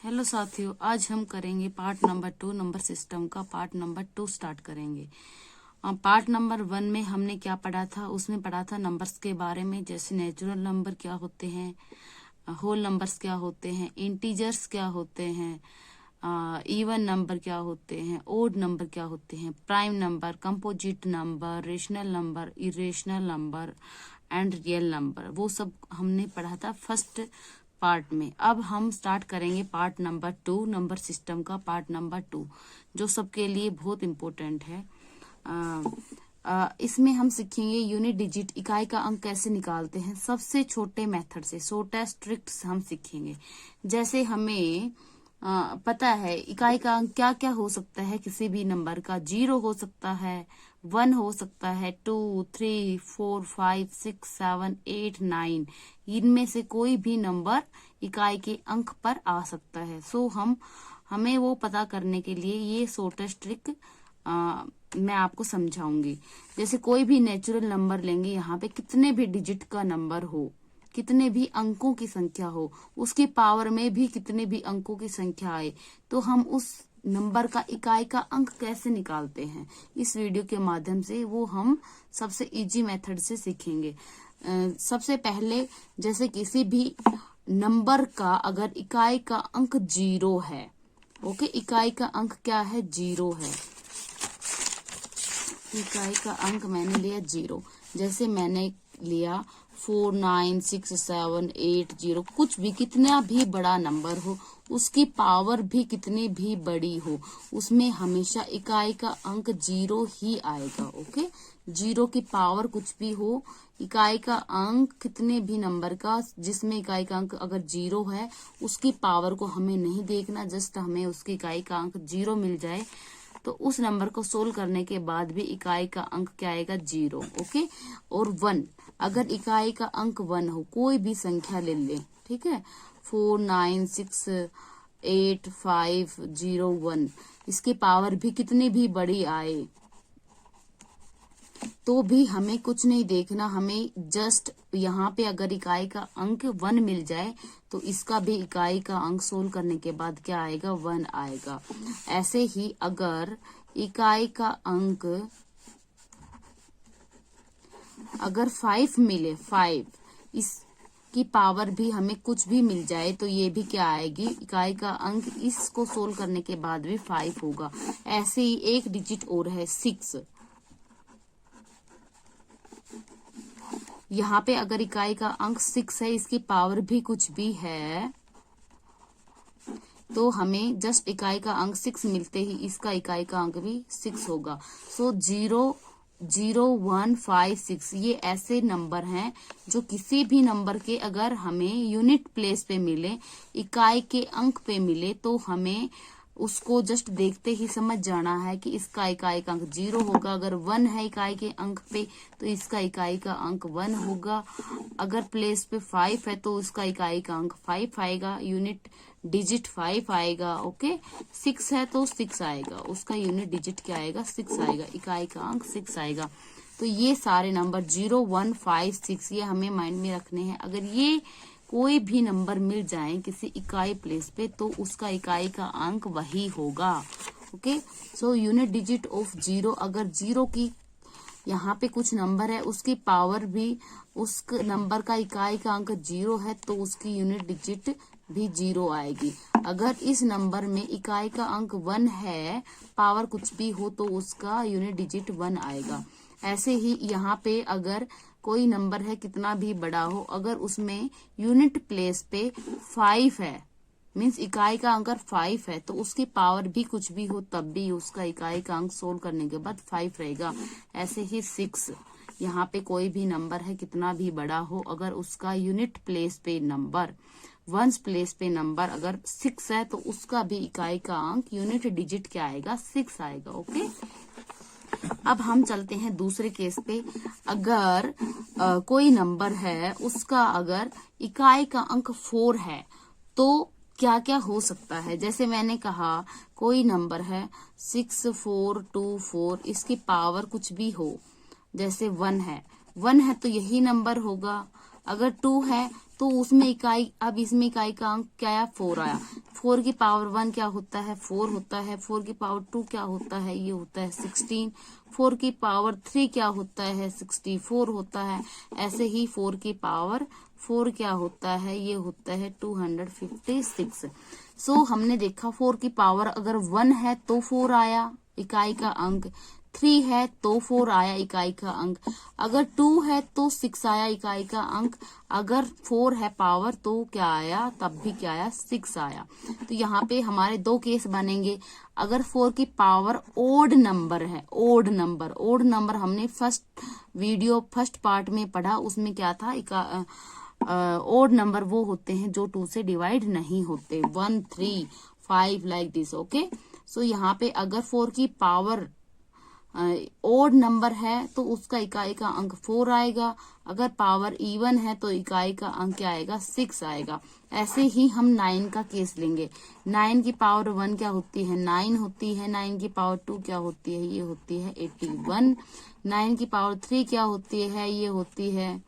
Hello साथियों, आज हम करेंगे पार्ट नंबर 2 नंबर सिस्टम का पार्ट नंबर 2 स्टार्ट करेंगे। पार्ट नंबर 1 में हमने क्या पढ़ा था, उसमें पढ़ा था नंबर्स के बारे में, जैसे नेचुरल नंबर क्या होते हैं, होल नंबर्स क्या होते हैं, इंटीजर्स क्या होते हैं, इवन नंबर क्या होते हैं, ओड नंबर क्या होते हैं, prime number, composite number, rational number, irrational number and real number, वो सब हमने पढ़ा था फर्स्ट पार्ट में। अब हम स्टार्ट करेंगे पार्ट नंबर 2 नंबर सिस्टम का पार्ट नंबर 2, जो सबके लिए बहुत इम्पोर्टेंट है। इसमें हम सीखेंगे यूनिट डिजिट इकाई का अंक कैसे निकालते हैं, सबसे छोटे मेथड से, शॉर्टेस्ट ट्रिक्स हम सीखेंगे। जैसे हमें पता है इकाई का अंक क्या क्या हो सकता है, किसी भी नंबर का 0 हो सकता है, 1 हो सकता है, 2, 3, 4, 5, 6, 7, 8, 9, इनमें से कोई भी नंबर इकाई के अंक पर आ सकता है। सो हमें वो पता करने के लिए ये शॉर्टेस्ट ट्रिक मैं आपको समझाऊंगी। जैसे कोई भी नेचुरल नंबर लेंगे, यहाँ पे कितने भी डिजिट का नंबर हो, कितने भी अंकों की संख्या हो, उसके पावर में भी कितने भी अंकों की संख्या आए, तो हम उस नंबर का इकाई का अंक कैसे निकालते हैं, इस वीडियो के माध्यम से वो हम सबसे इजी मेथड से सीखेंगे। सबसे पहले, जैसे किसी भी नंबर का अगर इकाई का अंक 0 है, ओके, इकाई का अंक क्या है, 0 है, इकाई का अंक मैंने लिया 0। जैसे मैंने लिया 4, 9, 6, 7, 8, 0, कुछ भी, कितना भी बड़ा नंबर हो, उसकी पावर भी कितनी भी बड़ी हो, उसमें हमेशा इकाई का अंक 0 ही आएगा। ओके, 0 की पावर कुछ भी हो, इकाई का अंक कितने भी नंबर का जिसमें इकाई का अंक अगर 0 है, उसकी पावर को हमें नहीं देखना, जस्ट हमें उसकी इकाई का अंक 0 मिल जाए तो उस नंबर को सोल्व करने के बाद भी इकाई का अंक क्या आएगा, 0। ओके, और 1, अगर इकाई का अंक 1 हो, कोई भी संख्या ले ले, ठीक है, 4, 9, 6, 8, 5, 0, 1, इसकी पावर भी कितनी भी बड़ी आए तो भी हमें कुछ नहीं देखना, हमें जस्ट यहाँ पे अगर इकाई का अंक 1 मिल जाए तो इसका भी इकाई का अंक सोल्व करने के बाद क्या आएगा, 1 आएगा। ऐसे ही अगर इकाई का अंक अगर 5 मिले, 5, इसकी पावर भी हमें कुछ भी मिल जाए तो ये भी क्या आएगी, इकाई का अंक इसको सोल्व करने के बाद भी 5 होगा। ऐसे ही एक डिजिट और है 6, यहाँ पे अगर इकाई का अंक 6 है, इसकी पावर भी कुछ भी है, तो हमें जस्ट इकाई का अंक 6 मिलते ही इसका इकाई का अंक भी 6 होगा। सो 0, 0, 1, 5, 6 ये ऐसे नंबर हैं जो किसी भी नंबर के अगर हमें यूनिट प्लेस पे मिले, इकाई के अंक पे मिले, तो हमें उसको जस्ट देखते ही समझ जाना है कि इसका इकाई का अंक 0 होगा। अगर 1 है इकाई के अंक पे तो इसका इकाई का अंक 1 होगा। अगर प्लेस पे 5 है तो उसका इकाई का अंक 5 आएगा, यूनिट डिजिट 5 आएगा। ओके, 6 है तो 6 आएगा, उसका यूनिट डिजिट क्या आएगा, 6 आएगा, इकाई का अंक 6 आएगा। तो ये सारे नंबर 0, 1, 5, 6 ये हमें माइंड में रखने हैं। अगर ये कोई भी नंबर मिल जाए किसी इकाई प्लेस पे तो उसका इकाई का अंक वही होगा। Okay, so unit digit of 0, अगर 0 की यहाँ पे कुछ नंबर है, उसकी पावर भी, उस नंबर का इकाई का अंक 0 है तो उसकी यूनिट डिजिट भी 0 आएगी। अगर इस नंबर में इकाई का अंक 1 है, पावर कुछ भी हो, तो उसका यूनिट डिजिट 1 आएगा। ऐसे ही यहाँ पे अगर कोई नंबर है कितना भी बड़ा हो, अगर उसमें यूनिट प्लेस पे 5 है, मीन्स इकाई का अंक 5 है, तो उसकी पावर भी कुछ भी हो तब भी उसका इकाई का अंक सोल्व करने के बाद 5 रहेगा। ऐसे ही 6, यहाँ पे कोई भी नंबर है कितना भी बड़ा हो, अगर उसका यूनिट प्लेस पे नंबर, वंस प्लेस पे नंबर अगर 6 है तो उसका भी इकाई का अंक यूनिट डिजिट क्या आएगा, 6 आएगा। ओके, अब हम चलते हैं दूसरे केस पे। अगर कोई नंबर है, उसका अगर इकाई का अंक 4 है तो क्या क्या हो सकता है। जैसे मैंने कहा कोई नंबर है 6, 4, 2, 4, इसकी पावर कुछ भी हो, जैसे 1 है, 1 है तो यही नंबर होगा। अगर 2 है तो उसमें इकाई, अब इसमें इकाई का अंक क्या आया, 4 आया। 4 की पावर 1 क्या होता है, 4 होता है। 4 की पावर 2 क्या होता है, ये होता है 16। 4 की पावर 3 क्या होता है, 64 होता है। ऐसे ही 4 की पावर 4 क्या होता है, ये होता है 256। सो हमने देखा 4 की पावर अगर 1 है तो 4 आया इकाई का अंक, 3 है तो 4 आया इकाई का अंक, अगर 2 है तो 6 आया इकाई का अंक, अगर 4 है पावर तो क्या आया, तब भी क्या आया, 6 आया। तो यहाँ पे हमारे 2 केस बनेंगे। अगर 4 की पावर ओड नंबर है, ओड नंबर हमने फर्स्ट पार्ट में पढ़ा, उसमें क्या था, ओड नंबर वो होते हैं जो 2 से डिवाइड नहीं होते, 1 3 5 लाइक दिस। ओके, सो यहाँ पे अगर 4 की पावर ओड नंबर है तो उसका इकाई का अंक 4 आएगा, अगर पावर इवन है तो इकाई का अंक क्या आएगा, 6 आएगा। ऐसे ही हम 9 का केस लेंगे। 9 की पावर 1 क्या होती है, 9 होती है। 9 की पावर 2 क्या होती है, ये होती है 81। 9 की पावर 3 क्या होती है, ये होती है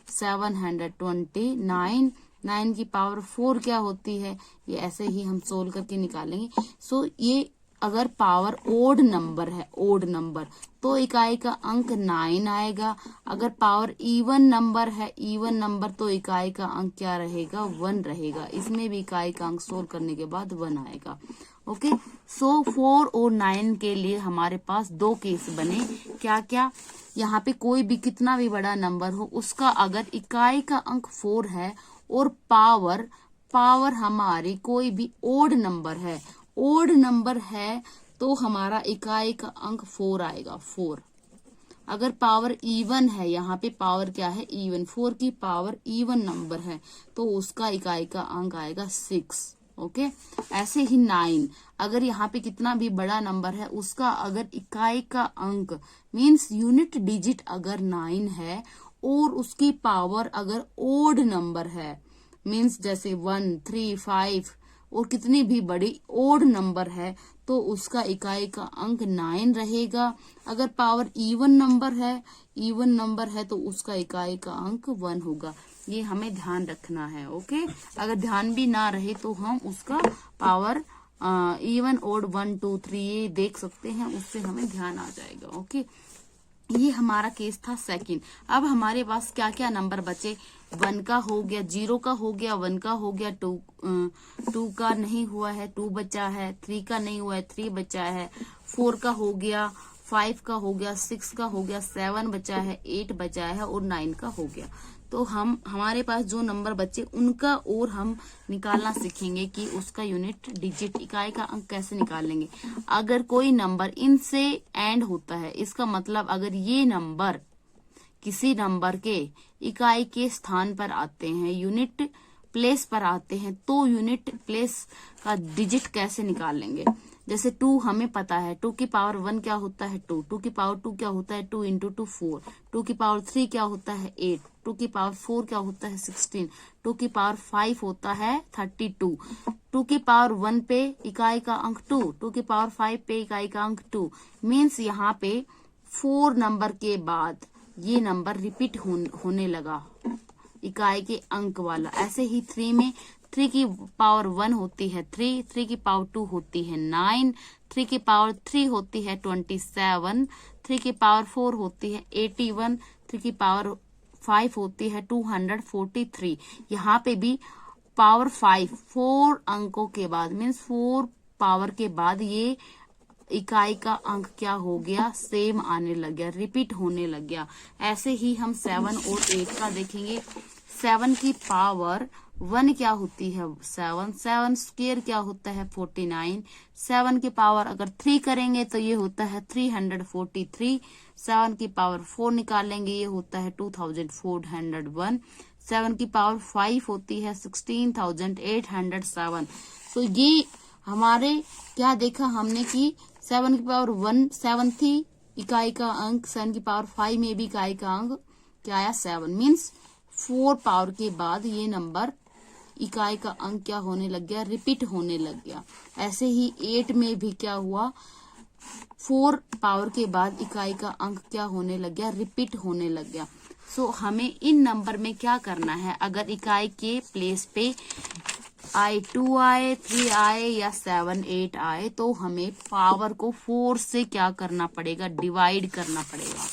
729। 9 की पावर 4 क्या होती है, ये ऐसे ही हम सोल्व करके निकालेंगे। सो ये अगर पावर ओड नंबर है, ओड नंबर, तो इकाई का अंक 9 आएगा। अगर पावर इवन नंबर है, इवन नंबर, तो इकाई का अंक क्या रहेगा, 1 रहेगा। इसमें भी इकाई का अंक सोल्व करने के बाद 1 आएगा। ओके, सो 4 और 9 के लिए हमारे पास 2 केस बने। क्या क्या, यहाँ पे कोई भी कितना भी बड़ा नंबर हो, उसका अगर इकाई का अंक 4 है और पावर हमारी कोई भी ओड नंबर है, ओड नंबर है, तो हमारा इकाई का अंक 4 आएगा, 4। अगर पावर इवन है, यहाँ पे पावर क्या है, इवन, 4 की पावर इवन नंबर है तो उसका इकाई का अंक आएगा 6। ओके, ऐसे ही 9, अगर यहाँ पे कितना भी बड़ा नंबर है, उसका अगर इकाई का अंक मीन्स यूनिट डिजिट अगर 9 है और उसकी पावर अगर ओड नंबर है, मीन्स जैसे 1 3 5 और कितनी भी बड़ी ओड नंबर है, तो उसका इकाई का अंक 9 रहेगा। अगर पावर इवन नंबर है तो उसका इकाई का अंक 1 होगा। ये हमें ध्यान रखना है। ओके, अगर ध्यान भी ना रहे तो हम उसका पावर इवन ओड 1 2 3 ये देख सकते हैं, उससे हमें ध्यान आ जाएगा। ओके, ये हमारा केस था सेकंड। अब हमारे पास क्या क्या नंबर बचे, 1 का हो गया, 0 का हो गया, 1 का हो गया, 2 का नहीं हुआ है, 2 बचा है, 3 का नहीं हुआ है, 3 बचा है, 4 का हो गया, 5 का हो गया, 6 का हो गया, 7 बचा है, 8 बचा है और 9 का हो गया। तो हमारे पास जो नंबर बचे उनका और हम निकालना सीखेंगे कि उसका यूनिट डिजिट इकाई का अंक कैसे निकालेंगे। अगर कोई नंबर इनसे एंड होता है, इसका मतलब अगर ये नंबर किसी नंबर के इकाई के स्थान पर आते हैं, यूनिट प्लेस पर आते हैं, तो यूनिट प्लेस का डिजिट कैसे निकालेंगे। जैसे 2 हमें पता है, 2 की पावर 1 क्या होता है, 2। 2 की पावर 2 क्या होता है, 2 इंटू 2 4। 2 की पावर 3 क्या होता है, 8। 2 की पावर 4 क्या होता है, 16। 2 की पावर 5 होता है 32। 2 की पावर 1 पे इकाई का अंक 2, 2 की पावर 5 पे इकाई का अंक 2। मीन्स यहाँ पे 4 नंबर के बाद ये नंबर रिपीट होने लगा, इकाई के अंक वाला। ऐसे ही 3 में 3 की पावर 1 होती है 3, 3 की पावर 2 होती है 9, 3 की पावर 3 होती है 27, 3 की पावर 4 होती है 81, 3 की पावर 5 होती है 243। यहाँ पे भी पावर 5 4 अंकों के बाद मीन्स 4 पावर के बाद ये इकाई का अंक क्या हो गया, सेम आने लग गया, रिपीट होने लग गया। ऐसे ही हम 7 और 8 का देखेंगे। 7 की पावर 1 क्या होती है, 7 स्क्वायर क्या होता है 49। 7 की पावर अगर 3 करेंगे तो ये होता है 343। 7 की पावर 4 निकालेंगे, ये होता है 2401। 7 की पावर 5 होती है 16807। तो ये हमारे क्या देखा हमने कि 7 की पावर 1 7 थी इकाई का अंक, 7 की पावर 5 में भी इकाई का अंक क्या आया 7। मीन्स 4 पावर के बाद ये नंबर इकाई का अंक क्या होने लग गया, रिपीट होने लग गया। ऐसे ही 8 में भी क्या हुआ, 4 पावर के बाद इकाई का अंक क्या होने लग गया, रिपीट होने लग गया। सो हमें इन नंबर में क्या करना है, अगर इकाई के प्लेस पे I2 आए, 3 आए या 7 8 आए तो हमें पावर को 4 से क्या करना पड़ेगा, डिवाइड करना पड़ेगा।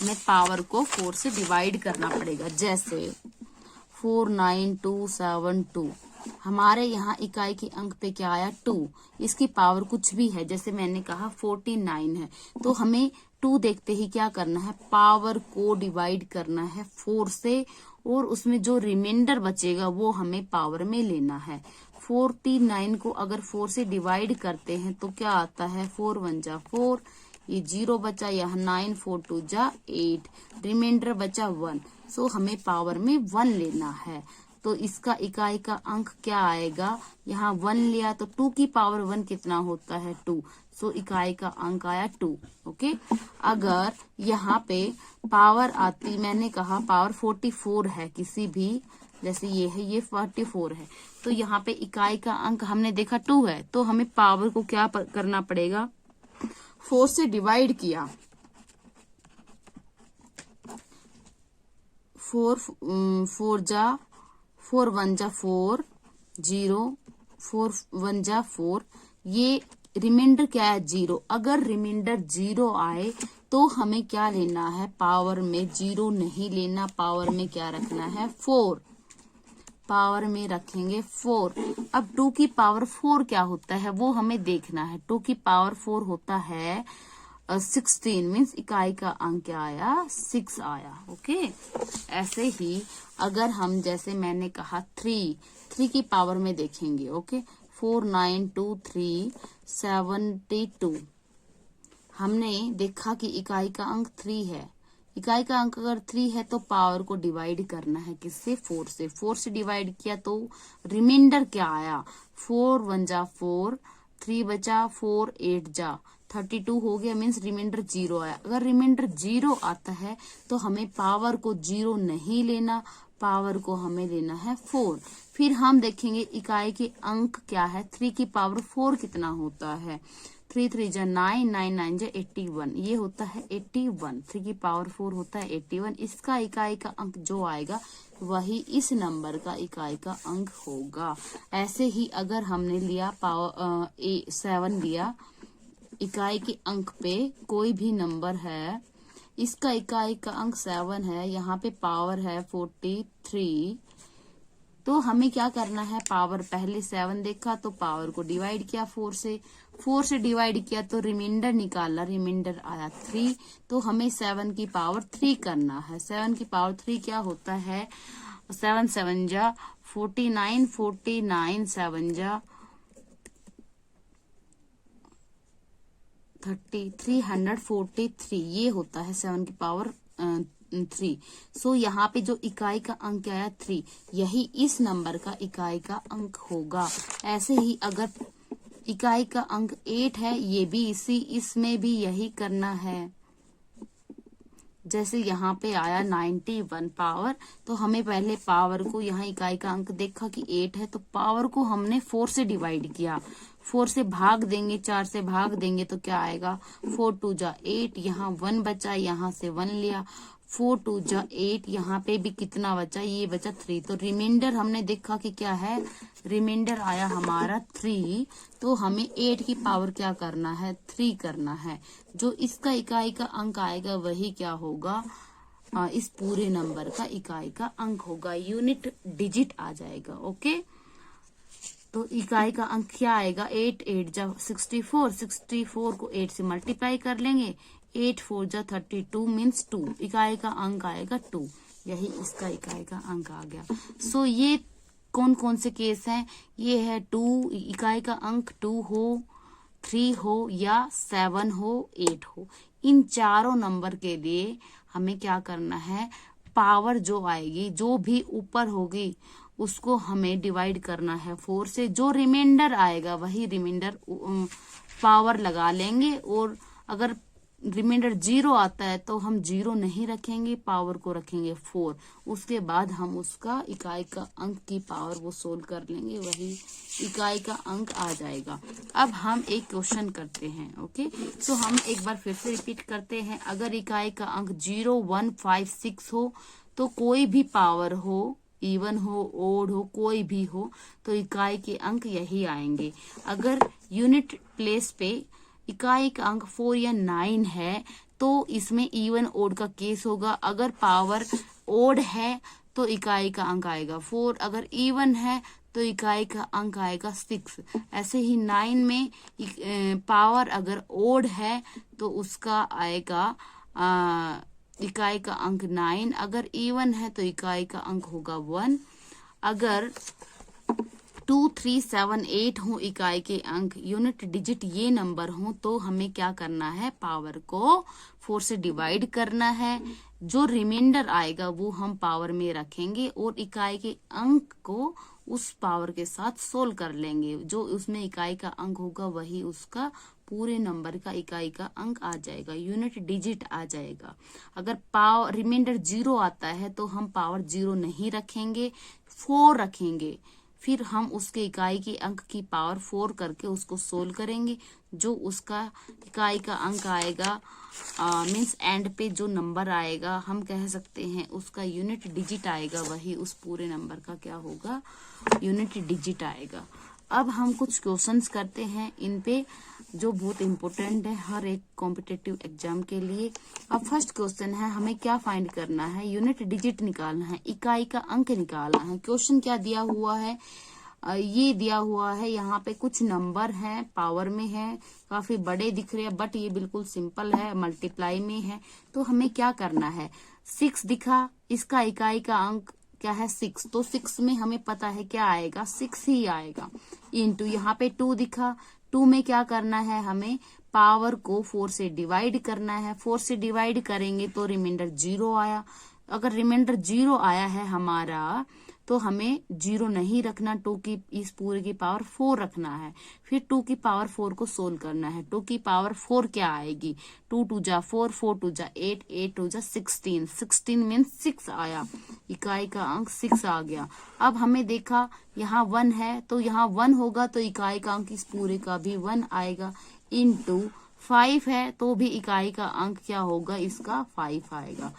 हमें पावर को 4 से डिवाइड करना पड़ेगा। जैसे 4 9 2 7 2, हमारे यहाँ इकाई के अंक पे क्या आया 2, इसकी पावर कुछ भी है, जैसे मैंने कहा 49 है, तो हमें 2 देखते ही क्या करना है, पावर को डिवाइड करना है 4 से, और उसमें जो रिमाइंडर बचेगा वो हमें पावर में लेना है। 49 को अगर 4 से डिवाइड करते हैं तो क्या आता है, 4 1 जा 4, ये 0 बचा, यहाँ 9 4 2 जा 8, रिमाइंडर बचा 1। सो हमें पावर में 1 लेना है। तो इसका इकाई का अंक क्या आएगा, यहाँ 1 लिया तो 2 की पावर 1 कितना होता है 2। सो इकाई का अंक आया 2। ओके, अगर यहाँ पे पावर आती, मैंने कहा पावर 44 है किसी भी, जैसे ये है, ये 44 है, तो यहाँ पे इकाई का अंक हमने देखा 2 है, तो हमें पावर को क्या करना पड़ेगा, 4 से डिवाइड किया, 4 जा 4 1 जा 4 0, 4 1 जा 4, ये रिमाइंडर क्या है 0। अगर रिमाइंडर 0 आए तो हमें क्या लेना है, पावर में 0 नहीं लेना, पावर में क्या रखना है 4, पावर में रखेंगे 4। अब 2 की पावर 4 क्या होता है वो हमें देखना है। 2 की पावर 4 होता है 16, मीन्स इकाई का अंक क्या आया, 6 आया। ओके, ऐसे ही अगर हम, जैसे मैंने कहा 3 की पावर में देखेंगे। ओके, 4 9 2 3 72, हमने देखा कि इकाई का अंक 3 है। इकाई का अंक अगर 3 है तो पावर को डिवाइड करना है किससे, 4 से। 4 से डिवाइड किया तो रिमाइंडर क्या आया, 4 1 जा 4, 3 बचा, 4 8 जा 32 हो गया, मीन्स रिमाइंडर 0 आया। अगर रिमाइंडर 0 आता है तो हमें पावर को 0 नहीं लेना, पावर को हमें लेना है 4। फिर हम देखेंगे इकाई के अंक क्या है, 3 की पावर 4 कितना होता है, 3 3 जा 9, 9 9 जा 81, ये होता है 81। 3 की पावर 4 होता है 81। इसका इकाई का अंक जो आएगा वही इस नंबर का इकाई का अंक होगा। ऐसे ही अगर हमने लिया पावर 7 लिया, इकाई के अंक पे कोई भी नंबर है, इसका इकाई का अंक 7 है, यहाँ पे पावर है 43, तो हमें क्या करना है, पावर पहले 7 देखा तो पावर को डिवाइड किया 4 से, 4 से डिवाइड किया तो रिमाइंडर निकाला, रिमाइंडर आया 3, तो हमें 7 की पावर 3 करना है। 7 की पावर 3 क्या होता है, 7 7 जा 49, 49 7 जा 343, ये होता है 7 की पावर 3। सो यहाँ पे जो इकाई का अंक आया 3, यही इस नंबर का इकाई का अंक होगा। ऐसे ही अगर इकाई का अंक 8 है, ये भी इसमें भी यही करना है। जैसे यहाँ पे आया 91 पावर, तो हमें पहले पावर को, यहाँ इकाई का अंक देखा कि 8 है तो पावर को हमने 4 से डिवाइड किया, 4 से भाग देंगे, 4 से भाग देंगे तो क्या आएगा, 4 2 जा 8, यहाँ 1 बचा, यहाँ से 1 लिया, 4 2 जा 8, यहाँ पे भी कितना बचा, ये बचा 3। तो रिमाइंडर हमने देखा कि क्या है, रिमाइंडर आया हमारा 3, तो हमें 8 की पावर क्या करना है, 3 करना है। जो इसका इकाई का अंक आएगा वही क्या होगा, इस पूरे नंबर का इकाई का अंक होगा, यूनिट डिजिट आ जाएगा। ओके, तो इकाई का अंक क्या आएगा, 8 8 जा 64, 64 को 8 से मल्टीप्लाई कर लेंगे, 8 4 जा 32 मीन्स 2, इकाई का अंक आएगा 2, यही इसका इकाई का अंक आ गया। सो ये कौन कौन से केस हैं, ये है 2, इकाई का अंक 2 हो, 3 हो या 7 हो, 8 हो, इन चारों नंबर के लिए हमें क्या करना है, पावर जो आएगी, जो भी ऊपर होगी उसको हमें डिवाइड करना है 4 से, जो रिमाइंडर आएगा वही रिमाइंडर पावर लगा लेंगे, और अगर रिमाइंडर 0 आता है तो हम 0 नहीं रखेंगे, पावर को रखेंगे 4। उसके बाद हम उसका इकाई का अंक की पावर वो सोल्व कर लेंगे, वही इकाई का अंक आ जाएगा। अब हम एक क्वेश्चन करते हैं। ओके, तो हम एक बार फिर से रिपीट करते हैं। अगर इकाई का अंक 0, 1, 5, 6 हो तो कोई भी पावर हो, इवन हो, ओड हो, कोई भी हो, तो इकाई के अंक यही आएंगे। अगर यूनिट प्लेस पे इकाई का अंक 4 या 9 है तो इसमें इवन ओड का केस होगा। अगर पावर ओड है तो इकाई का अंक आएगा 4, अगर इवन है तो इकाई का अंक आएगा 6। ऐसे ही 9 में पावर अगर ओड है तो उसका आएगा इकाई का अंक 9, अगर इवन है तो इकाई का अंक होगा 1। अगर 2, 3, 7, 8 हो इकाई के अंक, यूनिट डिजिट ये नंबर हो, तो हमें क्या करना है, पावर को 4 से डिवाइड करना है। जो रिमाइंडर आएगा वो हम पावर में रखेंगे और इकाई के अंक को उस पावर के साथ सोल्व कर लेंगे। जो उसमें इकाई का अंक होगा वही उसका पूरे नंबर का इकाई का अंक आ जाएगा, यूनिट डिजिट आ जाएगा। अगर पावर रिमाइंडर 0 आता है तो हम पावर 0 नहीं रखेंगे, 4 रखेंगे। फिर हम उसके इकाई की अंक की पावर 4 करके उसको सोल्व करेंगे। जो उसका इकाई का अंक आएगा मीन्स एंड पे जो नंबर आएगा, हम कह सकते हैं उसका यूनिट डिजिट आएगा, वही उस पूरे नंबर का क्या होगा, यूनिट डिजिट आएगा। अब हम कुछ क्वेश्चंस करते हैं इन पे जो बहुत इंपॉर्टेंट है हर एक कॉम्पिटिटिव एग्जाम के लिए। अब फर्स्ट क्वेश्चन है, हमें क्या फाइंड करना है, यूनिट डिजिट निकालना है, इकाई का अंक निकालना है। क्वेश्चन क्या दिया हुआ है, ये दिया हुआ है, यहाँ पे कुछ नंबर है, पावर में है, काफी बड़े दिख रहे हैं, बट ये बिल्कुल सिंपल है, मल्टीप्लाई में है। तो हमें क्या करना है, 6 दिखा, इसका इकाई का अंक क्या है 6, तो 6 में हमें पता है क्या आएगा, 6 ही आएगा। इनटू यहाँ पे 2 दिखा, 2 में क्या करना है, हमें पावर को 4 से डिवाइड करना है। 4 से डिवाइड करेंगे तो रिमाइंडर 0 आया। अगर रिमाइंडर 0 आया है हमारा तो हमें 0 नहीं रखना, 2 की इस पूरे की पावर 4 रखना है। फिर 2 की पावर 4 को सोल्व करना है। 2 की पावर 4 क्या आएगी, 2 2 जा 4, 4 2 जा 8, 8 2 जा 16, 16 मीन्स 6 आया, इकाई का अंक 6 आ गया। अब हमें देखा यहाँ 1 है तो यहाँ 1 होगा तो इकाई का अंक इस पूरे का भी 1 आएगा। इनटू 5 है तो भी इकाई का अंक क्या होगा, इसका 5 आएगा।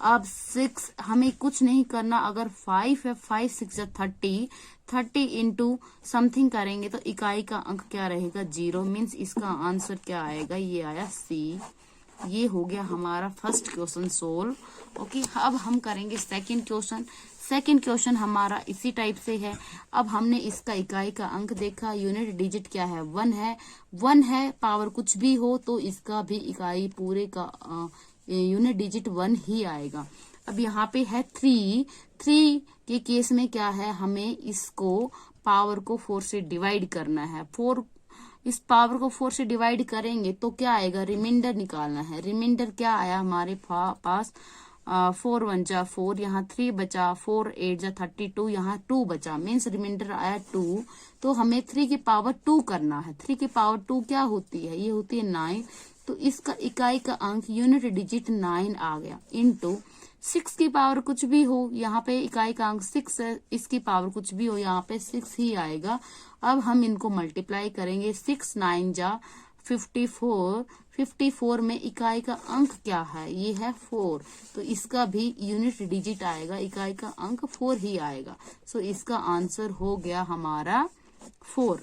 अब 6 हमें कुछ नहीं करना, अगर 5 है 5 6 30, 30 इंटू समथिंग करेंगे तो इकाई का अंक क्या रहेगा 0, मीन्स इसका आंसर क्या आएगा, ये आया सी। ये हो गया हमारा फर्स्ट क्वेश्चन सोल्व। ओके, अब हम करेंगे सेकंड क्वेश्चन। सेकंड क्वेश्चन हमारा इसी टाइप से है। अब हमने इसका इकाई का अंक देखा, यूनिट डिजिट क्या है 1 है, 1 है, पावर कुछ भी हो तो इसका भी इकाई पूरे का यूनिट डिजिट 1 ही आएगा। अब यहाँ पे है 3 के केस में क्या है, हमें इसको पावर को 4 से डिवाइड करना है। 4 इस पावर को 4 से डिवाइड करेंगे तो क्या आएगा, रिमाइंडर निकालना है। रिमाइंडर क्या आया हमारे पास, 4 1 जा 4, यहाँ 3 बचा, 4 8 जा 32, यहाँ 2 बचा, मीन्स रिमाइंडर आया 2। तो हमें 3 की पावर 2 करना है। 3 की पावर 2 क्या होती है, ये होती है 9। तो इसका इकाई का अंक यूनिट डिजिट 9 आ गया। इनटू 6 की पावर कुछ भी हो, यहाँ पे इकाई का अंक 6 है, इसकी पावर कुछ भी हो, यहाँ पे 6 ही आएगा। अब हम इनको मल्टीप्लाई करेंगे, 6 9 जा 54, 54 में इकाई का अंक क्या है, ये है 4, तो इसका भी यूनिट डिजिट आएगा, इकाई का अंक 4 ही आएगा। सो इसका आंसर हो गया हमारा 4।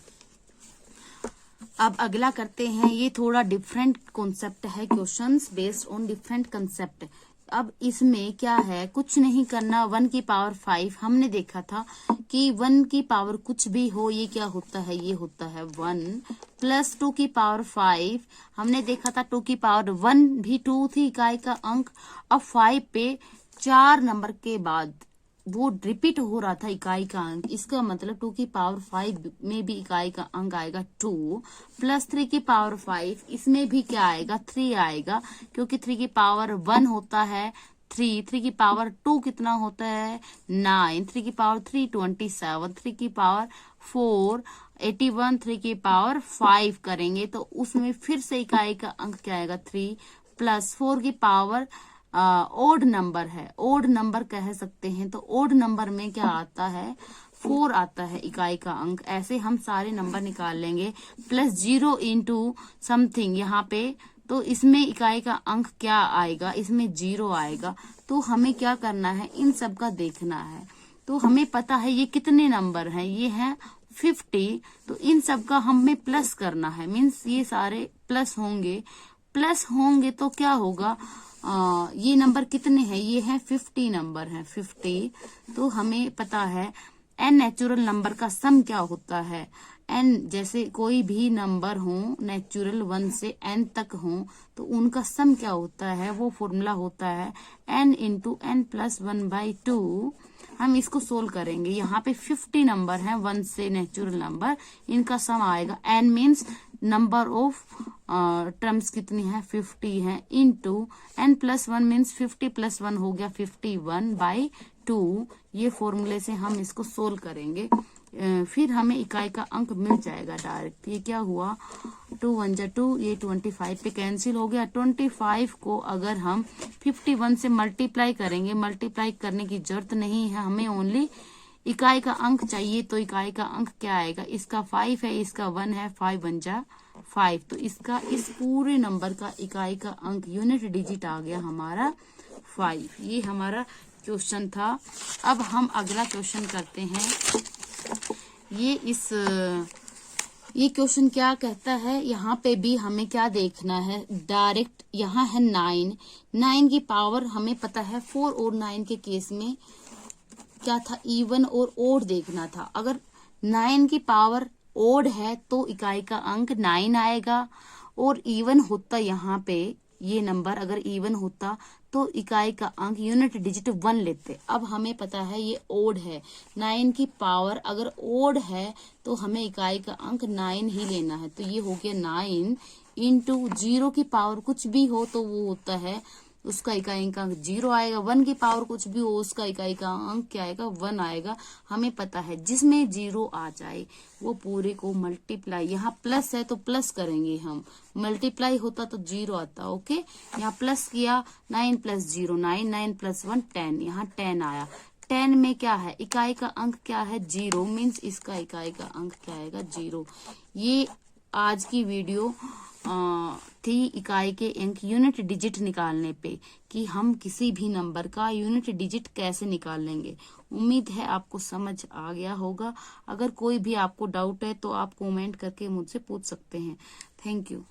अब अगला करते हैं, ये थोड़ा डिफरेंट कॉन्सेप्ट है, questions based on different concept. अब इसमें क्या है, कुछ नहीं करना, 1 की पावर 5 हमने देखा था कि 1 की पावर कुछ भी हो ये क्या होता है, ये होता है 1 प्लस 2 की पावर 5 हमने देखा था, 2 की पावर 1 भी 2 थी इकाई का अंक। अब 5 पे 4 नंबर के बाद वो रिपीट हो रहा था इकाई का अंक, इसका मतलब 2 की पावर 5 में भी इकाई का अंक आएगा 2 प्लस 3 की पावर 5, इसमें भी क्या आएगा 3 आएगा, क्योंकि 3 की पावर 1 होता है 3, 3 की पावर 2 कितना होता है 9, 3 की पावर 3 27, 3 की पावर 4 81, 3 की पावर 5 करेंगे तो उसमें फिर से इकाई का अंक क्या आएगा 3 प्लस 4 की पावर ओड नंबर है, ओड नंबर कह सकते हैं, तो ओड नंबर में क्या आता है, 4 आता है इकाई का अंक। ऐसे हम सारे नंबर निकाल लेंगे। प्लस 0 इंटू समथिंग यहाँ पे, तो इसमें इकाई का अंक क्या आएगा, इसमें 0 आएगा। तो हमें क्या करना है, इन सब का देखना है। तो हमें पता है ये कितने नंबर हैं, ये हैं 50, तो इन सब का हमें प्लस करना है, मीन्स ये सारे प्लस होंगे। प्लस होंगे तो क्या होगा, ये नंबर कितने हैं, ये है 50 नंबर है, 50। तो हमें पता है n नेचुरल नंबर का सम क्या होता है। n जैसे कोई भी नंबर हो नेचुरल 1 से n तक हो, तो उनका सम क्या होता है, वो फॉर्मूला होता है n इंटू n प्लस 1/2। हम इसको सोल्व करेंगे। यहाँ पे 50 नंबर है 1 से नेचुरल नंबर, इनका सम आएगा n means number of terms कितनी है, 50 है, into n plus 1 means 50 plus 1 हो गया 51/2। ये फॉर्मूले से हम इसको सोल्व करेंगे, फिर हमें इकाई का अंक मिल जाएगा डायरेक्ट। ये क्या हुआ, 2 1 जा 2, ये 25 पे कैंसिल हो गया। 25 को अगर हम 51 से मल्टीप्लाई करेंगे, मल्टीप्लाई करने की जरूरत नहीं है, हमें ओनली इकाई का अंक चाहिए। तो इकाई का अंक क्या आएगा, इसका 5 है, इसका 1 है, 5 1 जा 5। तो इसका इस पूरे नंबर का इकाई का अंक यूनिट डिजिट आ गया हमारा 5। ये हमारा क्वेश्चन था। अब हम अगला क्वेश्चन करते हैं। ये क्वेश्चन क्या कहता है, यहाँ पे भी हमें क्या देखना है, डायरेक्ट यहाँ है 9 की पावर हमें पता है 4 और 9 के केस में क्या था, इवन और ओड देखना था। अगर 9 की पावर ओड है तो इकाई का अंक 9 आएगा, और इवन होता यहाँ पे ये नंबर अगर इवन होता तो इकाई का अंक यूनिट डिजिट 1 लेते। अब हमें पता है ये ओड है, 9 की पावर अगर ओड है तो हमें इकाई का अंक 9 ही लेना है। तो ये हो गया 9 इंटू 0 की पावर कुछ भी हो तो वो होता है, उसका इकाई का अंक 0 आएगा। 1 की पावर कुछ भी हो उसका इकाई का अंक क्या आएगा, 1 आएगा। हमें पता है जिसमें 0 आ जाए वो पूरे को मल्टीप्लाई, यहाँ प्लस है तो प्लस करेंगे हम, मल्टीप्लाई होता तो 0 आता। ओके, यहाँ प्लस किया, 9 प्लस 0 9, 9 प्लस 1 10, यहाँ 10 आया। 10 में क्या है, इकाई का अंक क्या है, 0, मीन्स इसका इकाई का अंक क्या आएगा, 0। ये आज की वीडियो थी इकाई के अंक यूनिट डिजिट निकालने पे, कि हम किसी भी नंबर का यूनिट डिजिट कैसे निकाल लेंगे। उम्मीद है आपको समझ आ गया होगा। अगर कोई भी आपको डाउट है तो आप कमेंट करके मुझसे पूछ सकते हैं। Thank you.